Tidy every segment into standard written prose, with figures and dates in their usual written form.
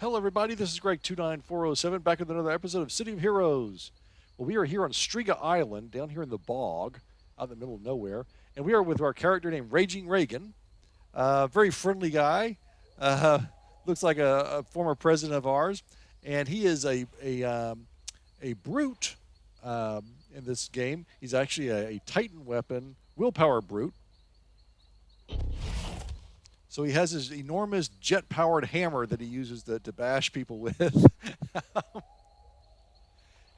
Hello, everybody. This is Greg29407 back with another episode of City of Heroes. Well, we are here on Striga Island, down here in the bog, out in the middle of nowhere, and we are with our character named Raging Reagan. Very friendly guy. Uh, Looks like a former president of ours, and he is a brute in this game. He's actually a Titan weapon, Willpower Brute. So he has his enormous jet-powered hammer that he uses to bash people with.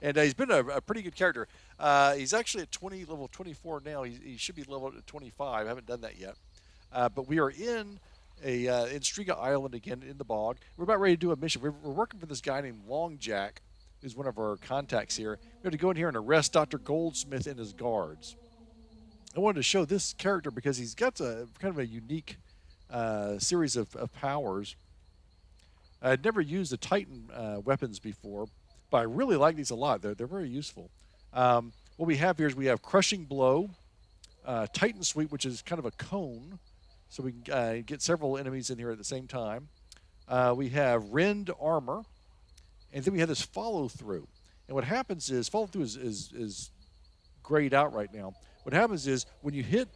And he's been a pretty good character. He's actually at level 24 now. He should be leveled at 25. I haven't done that yet. But we are in Striga Island again in the bog. We're about ready to do a mission. We're working for this guy named Long Jack, who's one of our contacts here. We have to go in here and arrest Dr. Goldsmith and his guards. I wanted to show this character because he's got a kind of a unique series of powers. I'd never used the Titan weapons before, but I really like these a lot. They're very useful. What we have here is we have Crushing Blow, Titan Sweep, which is kind of a cone, so we can get several enemies in here at the same time. We have Rend Armor, and then we have this Follow Through. And what happens is, Follow Through is grayed out right now. What happens is when you hit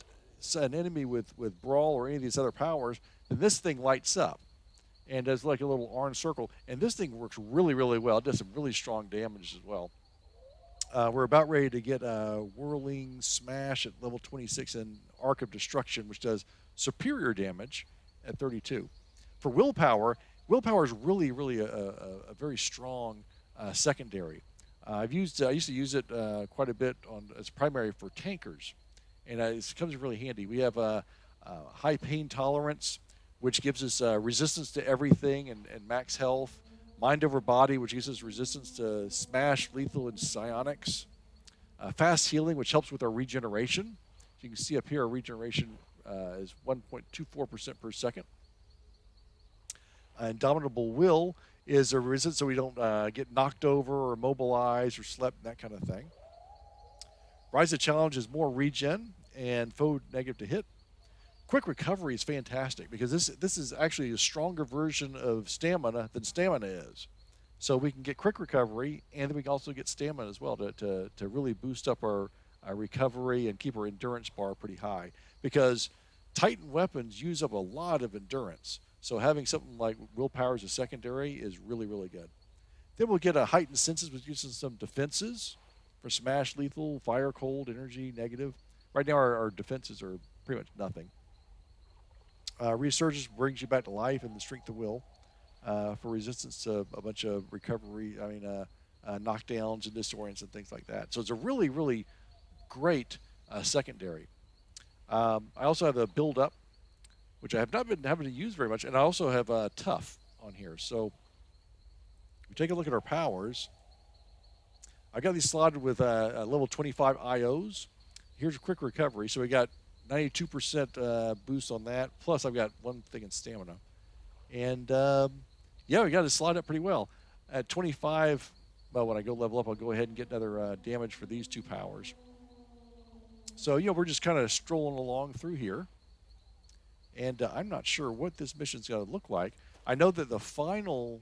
an enemy with Brawl or any of these other powers, then this thing lights up and does like a little orange circle. And this thing works really, really well. It does some really strong damage as well. We're about ready to get Whirling Smash at level 26 and Arc of Destruction, which does superior damage at 32. For Willpower is really, really a very strong secondary. I used to use it quite a bit as primary for tankers, and it comes in really handy. We have high pain tolerance, which gives us resistance to everything and max health. Mind over body, which gives us resistance to smash, lethal, and psionics. Fast healing, which helps with our regeneration. So you can see up here, our regeneration is 1.24% per second. Indomitable Will is a resistance so we don't get knocked over or immobilized or slept, that kind of thing. Rise of Challenge is more regen and foe negative to hit. Quick Recovery is fantastic because this is actually a stronger version of Stamina than Stamina is. So we can get Quick Recovery, and then we can also get Stamina as well to really boost up our recovery and keep our endurance bar pretty high. Because Titan weapons use up a lot of endurance. So having something like Willpower as a secondary is really, really good. Then we'll get a Heightened Senses, which uses some defenses for Smash, Lethal, Fire, Cold, Energy, Negative. Right now our defenses are pretty much nothing. Resurgence brings you back to life, and the Strength of Will for resistance to a bunch of recovery, knockdowns and disorients and things like that. So it's a really, really great secondary. I also have a Build Up, which I have not been having to use very much, and I also have Tough on here. So if we take a look at our powers, I got these slotted with a level 25 IOs. Here's a Quick Recovery. So we got 92% boost on that. Plus, I've got one thing in Stamina. And, yeah, we got it slotted up pretty well. At 25, well, when I go level up, I'll go ahead and get another damage for these two powers. So, we're just kind of strolling along through here. And I'm not sure what this mission's going to look like. I know that the final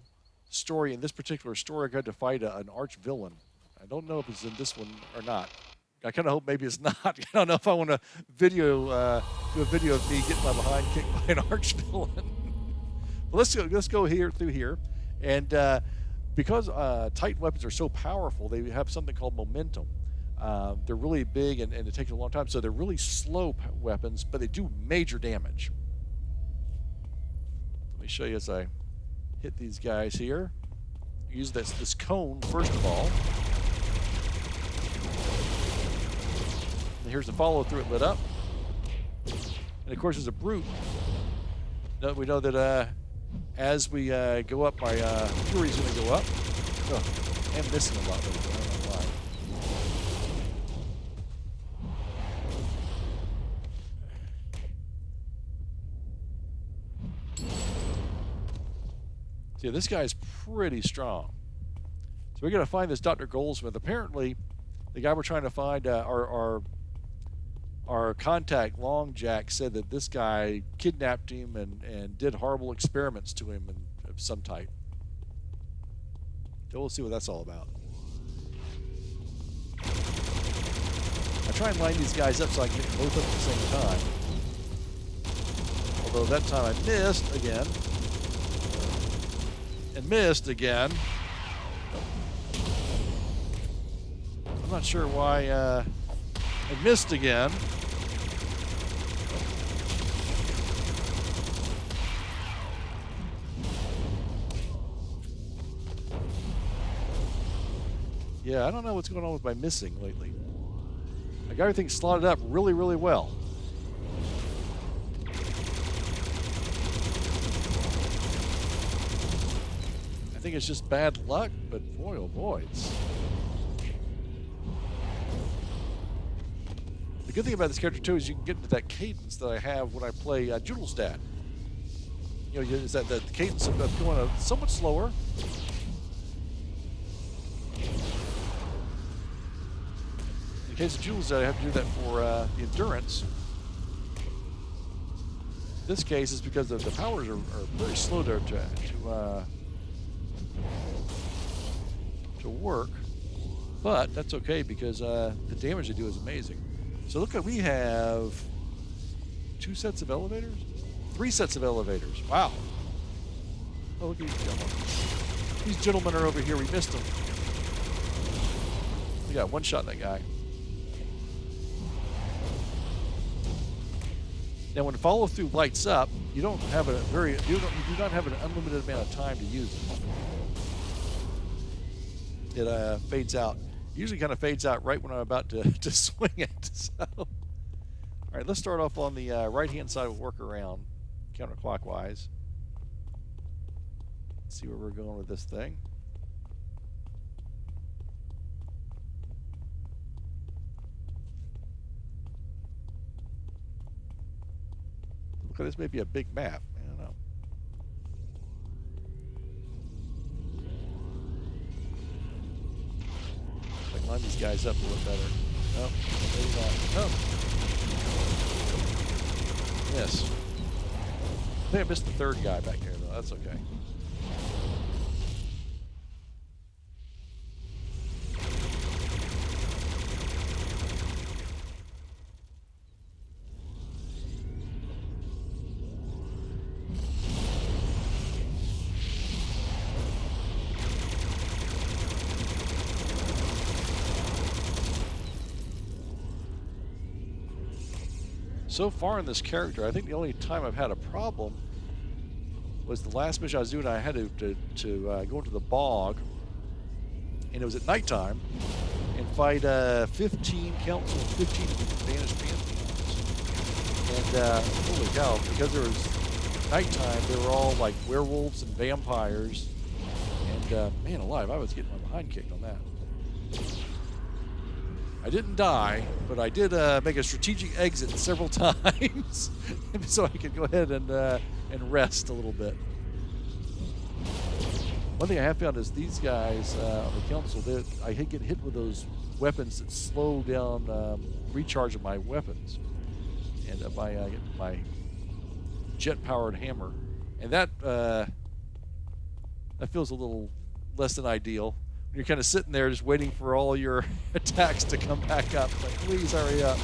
story in this particular story, I got to fight an arch villain. I don't know if it's in this one or not. I kind of hope maybe it's not. I don't know if I want to do a video of me getting my behind kicked by an arch villain. But let's go through here, and because Titan weapons are so powerful, they have something called momentum. They're really big and it takes a long time, so they're really slow weapons, but they do major damage. Let me show you as I hit these guys here. Use this cone first of all. And here's the follow through, it lit up. And of course, as a brute, we know that as we go up, my fury's going to go up. Oh, I'm missing a lot of it. I don't know why. See, this guy's pretty strong. So we got to find this Dr. Goldsmith. Apparently, the guy we're trying to find, our contact, Long Jack, said that this guy kidnapped him and did horrible experiments to him of some type. So we'll see what that's all about. I try and line these guys up so I can get both up at the same time. Although that time I missed again. And missed again. I'm not sure why I missed again. Yeah, I don't know what's going on with my missing lately. I got everything slotted up really, really well. I think it's just bad luck, but boy, oh boy. The good thing about this character, too, is you can get into that cadence that I have when I play Judelstad. You know, is that the cadence of going somewhat slower. In the case of Judelstad, I have to do that for the endurance. In this case, it's because the powers are very slow to work, but that's okay because the damage they do is amazing. So look at, we have 2 sets of elevators? 3 sets of elevators. Wow. Oh, look at these gentlemen. These gentlemen are over here. We missed them. We got one shot at that guy. Now, when follow through lights up, you don't have you do not have an unlimited amount of time to use it. It fades out. Usually kind of fades out right when I'm about to swing it. So, all right, let's start off on the right-hand side. We'll work around counterclockwise. See where we're going with this thing. Look at this, may be a big map. I don't know. I can line these guys up a little better. No, maybe not. No. Yes. I think I missed the 3rd guy back there, though. That's okay. So far in this character, I think the only time I've had a problem was the last mission I was doing. I had to go into the bog, and it was at nighttime, and fight 15 council, 15 of the banished pantheons. And holy cow, because there was nighttime, they were all like werewolves and vampires. And man alive, I was getting my behind kicked on that. I didn't die, but I did make a strategic exit several times so I could go ahead and rest a little bit. One thing I have found is these guys on the council, I get hit with those weapons that slow down recharge of my weapons, and my jet-powered hammer, and that feels a little less than ideal. You're kind of sitting there just waiting for all your attacks to come back up. Like, please hurry up.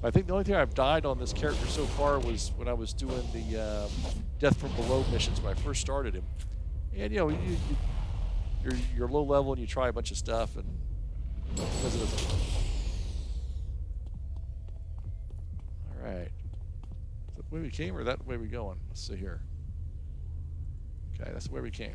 I think the only thing I've died on this character so far was when I was doing the Death from Below missions when I first started him. And, you know, you're low level and you try a bunch of stuff, and because it doesn't. All right. Is that the way we came, or that the way we going? Let's see here. Okay, that's where we came.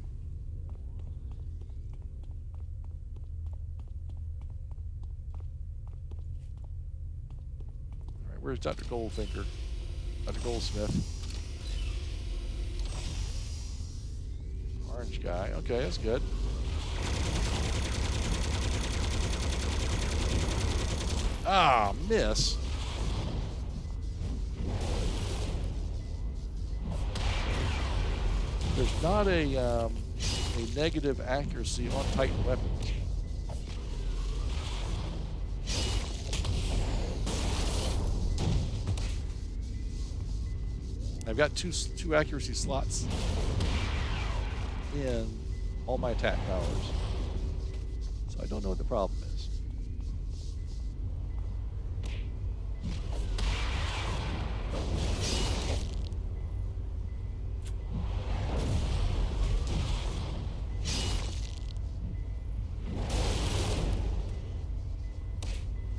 All right, where's Dr. Goldfinger? Dr. Goldsmith. Orange guy. Okay, that's good. Ah, miss. There's not a negative accuracy on Titan weapons. I've got two accuracy slots in all my attack powers. So I don't know what the problem is.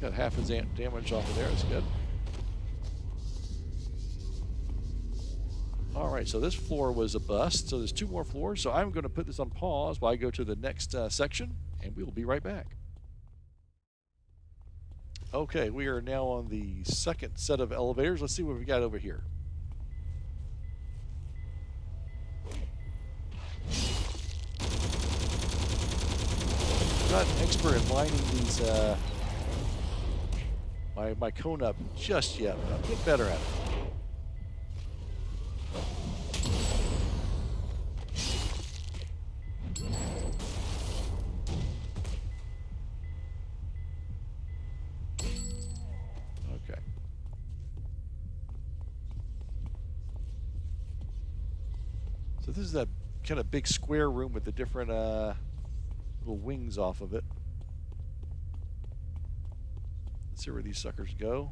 Got half his damage off of there. That's good. All right, so this floor was a bust. So there's 2 more floors. So I'm going to put this on pause while I go to the next section, and we will be right back. Okay, we are now on the second set of elevators. Let's see what we got over here. I'm not an expert in lining these my cone up just yet, but I'll get better at it. Okay. So this is that kind of big square room with the different little wings off of it. Let's see where these suckers go.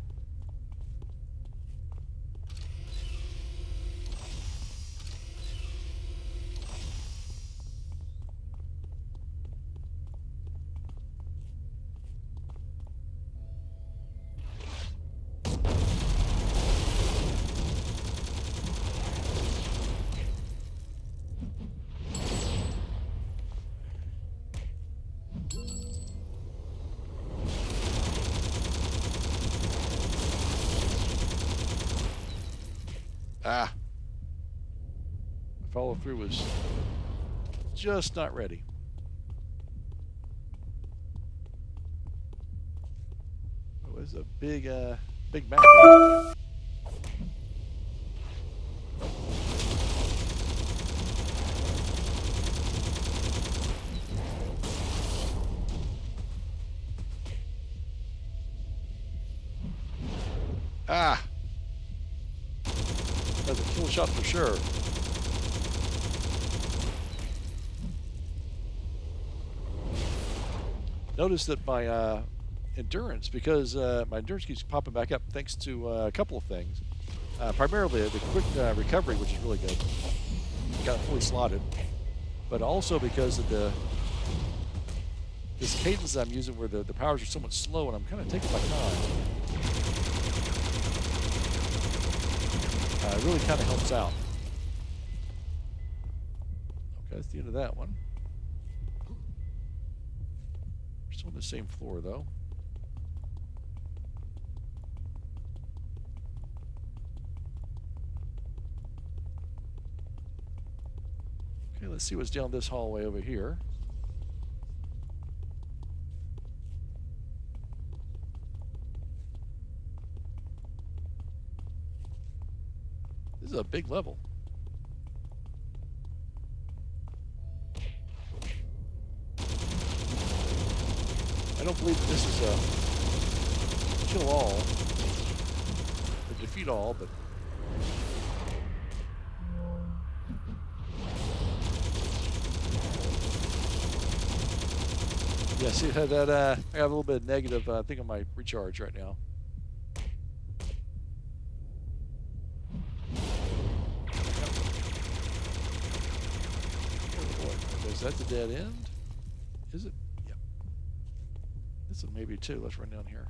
Ah. My follow through was just not ready. It was a big map. Ah. That's a kill shot for sure. Notice that my endurance, because my endurance keeps popping back up thanks to a couple of things. Primarily the quick recovery, which is really good. Got it fully slotted. But also because of this cadence I'm using where the powers are somewhat slow and I'm kind of taking my time. It really kind of helps out. Okay, that's the end of that one. We're still on the same floor, though. Okay, let's see what's down this hallway over here. This is a big level. I don't believe that this is a kill all or defeat all, but yeah, see that I have a little bit of negative thing on my recharge right now. Is that the dead end? Is it? Yep. This one maybe too. Let's run down here.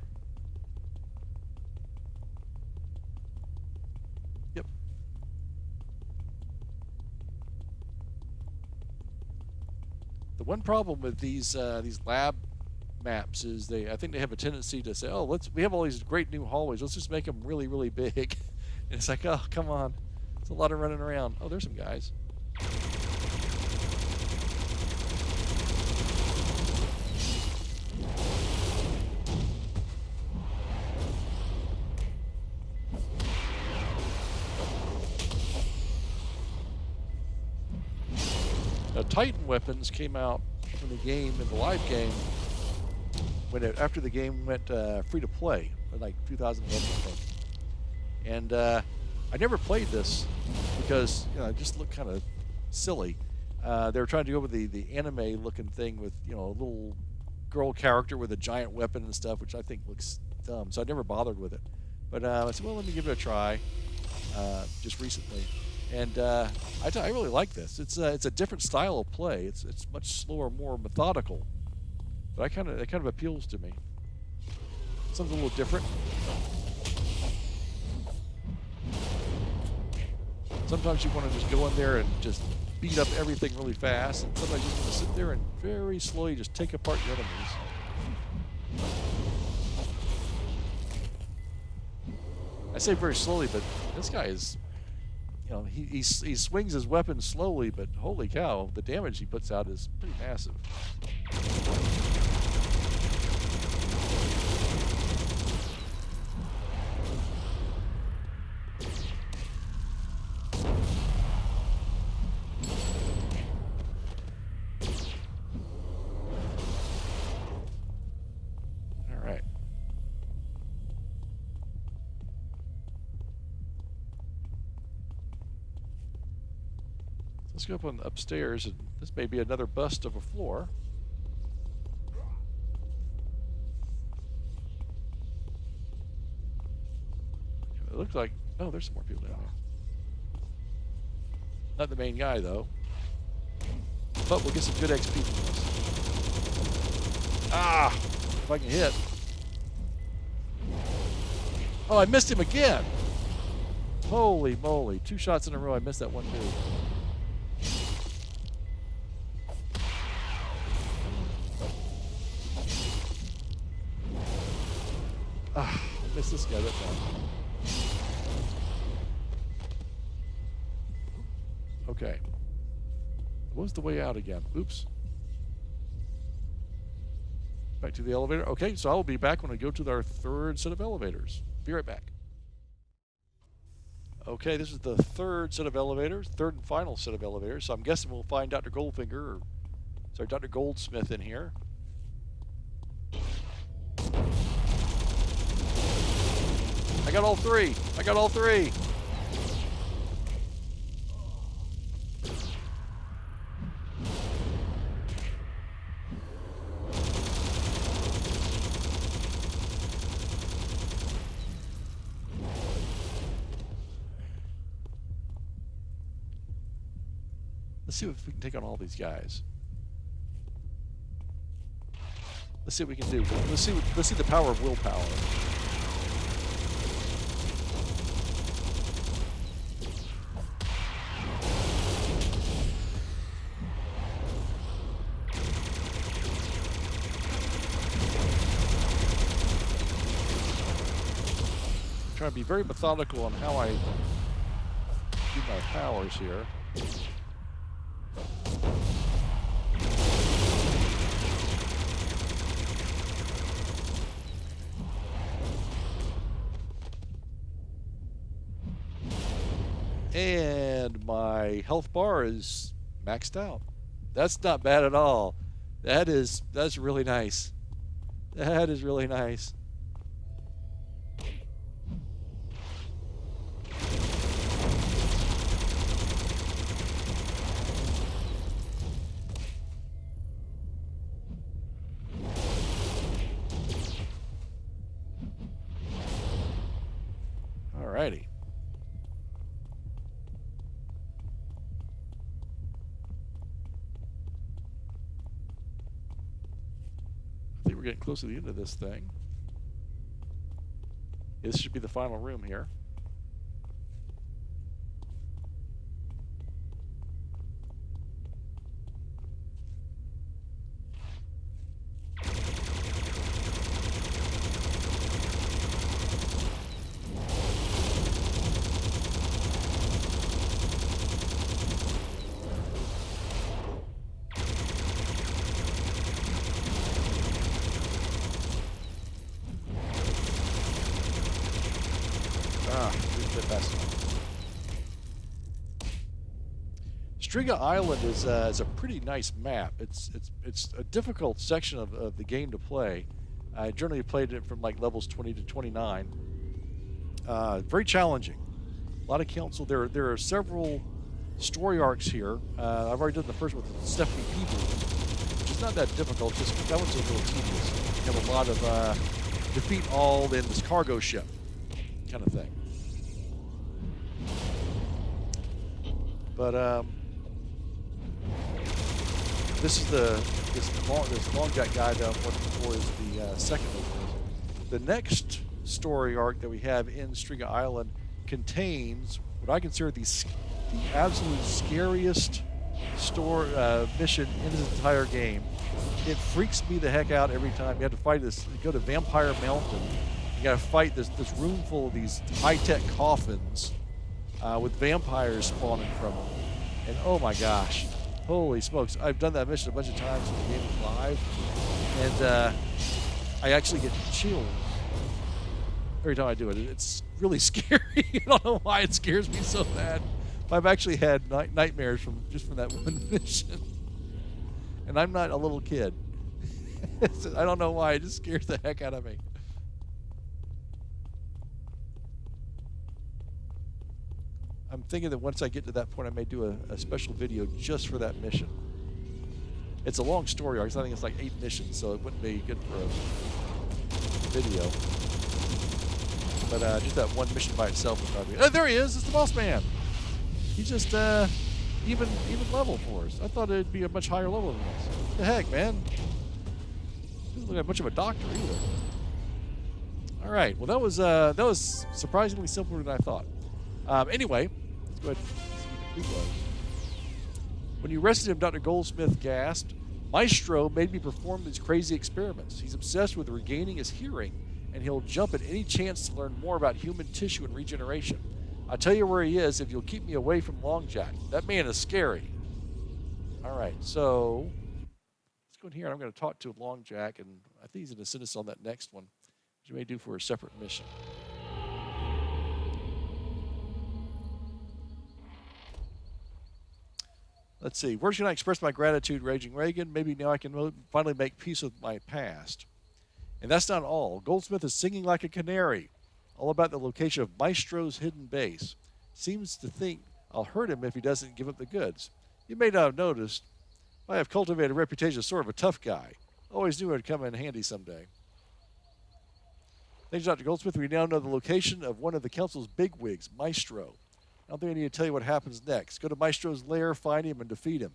Yep. The one problem with these lab maps is I think they have a tendency to say, oh, we have all these great new hallways. Let's just make them really, really big. And it's like, oh, come on. It's a lot of running around. Oh, there's some guys. Now, Titan weapons came out in the game, in the live game, after the game went free to play, in like 2011, I think. And I never played this because it just looked kind of silly. They were trying to go with the anime looking thing with a little girl character with a giant weapon and stuff, which I think looks dumb. So I never bothered with it. But I said, well, let me give it a try just recently, and I really like this. It's a different style of play. It's much slower, more methodical. But it kind of appeals to me. Something a little different. Sometimes you want to just go in there and just beat up everything really fast, and sometimes you just want to sit there and very slowly just take apart your enemies. I say very slowly, but this guy is, he swings his weapon slowly, but holy cow, the damage he puts out is pretty massive. Let's go up upstairs, and this may be another bust of a floor. It looks like, oh, there's some more people down there. Not the main guy, though. But we'll get some good XP from this. Ah! If I can hit. Oh, I missed him again! Holy moly. 2 shots in a row, I missed that one dude. Ah, I missed this guy that time. Okay. What was the way out again? Oops. Back to the elevator. Okay, so I'll be back when I go to our 3rd set of elevators. Be right back. Okay, this is the 3rd set of elevators, 3rd and final set of elevators. So I'm guessing we'll find Dr. Dr. Goldsmith in here. I got all 3. I got all 3. Let's see if we can take on all these guys. Let's see what we can do. Let's see the power of willpower. Trying to be very methodical on how I do my powers here. And my health bar is maxed out. That's not bad at all. That's really nice. That is really nice. Alrighty. I think we're getting close to the end of this thing. This should be the final room here. Striga Island is a pretty nice map. It's a difficult section of the game to play. I generally played it from like levels 20 to 29. Very challenging. A lot of council. There are several story arcs here. I've already done the first one with Stephanie Peebles, which is not that difficult. Just that one's a little tedious. You have a lot of defeat all in this cargo ship kind of thing. But this is this long jack guy that I'm looking for is the second of this. The next story arc that we have in Striga Island contains what I consider the absolute scariest mission in this entire game. It freaks me the heck out every time. You have to fight this. You go to Vampire Mountain. You got to fight this room full of these high-tech coffins with vampires spawning from them. And oh my gosh, holy smokes! I've done that mission a bunch of times when the game is live, and I actually get chills every time I do it. It's really scary. I don't know why it scares me so bad. I've actually had nightmares from that one mission, and I'm not a little kid. I don't know why. It just scares the heck out of me. I'm thinking that once I get to that point, I may do a special video just for that mission. It's a long story arc. I think it's like 8 missions, so it wouldn't be good for a video. But just that one mission by itself would probably be... Oh, there he is! It's the boss man! He's just even level for us. I thought it'd be a much higher level than this. What the heck, man? Doesn't look like much of a doctor either. All right. Well, that was surprisingly simpler than I thought. Anyway, let's go ahead and see what the was. When you arrested him, Dr. Goldsmith gasped, "Maestro made me perform these crazy experiments. He's obsessed with regaining his hearing, and he'll jump at any chance to learn more about human tissue and regeneration. I'll tell you where he is if you'll keep me away from Long Jack. That man is scary." All right, so let's go in here, and I'm going to talk to Long Jack, and I think he's going to send us on that next one, which we may do for a separate mission. Let's see. Where can I express my gratitude, Raging Reagan? Maybe now I can finally make peace with my past. And that's not all. Goldsmith is singing like a canary, all about the location of Maestro's hidden base. Seems to think I'll hurt him if he doesn't give up the goods. You may not have noticed, I have cultivated a reputation as sort of a tough guy. Always knew it would come in handy someday. Thanks, Dr. Goldsmith. We now know the location of one of the council's bigwigs, Maestro. I don't think I need to tell you what happens next. Go to Maestro's lair, find him, and defeat him.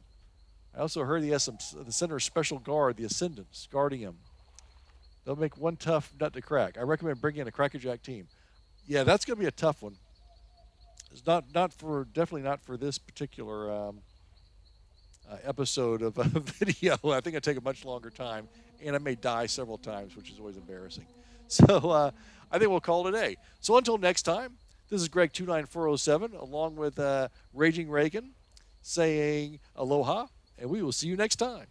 I also heard he has the Center's special guard, the Ascendants, guarding him. They'll make one tough nut to crack. I recommend bringing in a crackerjack team. Yeah, that's going to be a tough one. It's definitely not for this particular episode of a video. I think it'll take a much longer time, and I may die several times, which is always embarrassing. So I think we'll call it a day. So until next time, this is Greg29407, along with Raging Reagan, saying aloha, and we will see you next time.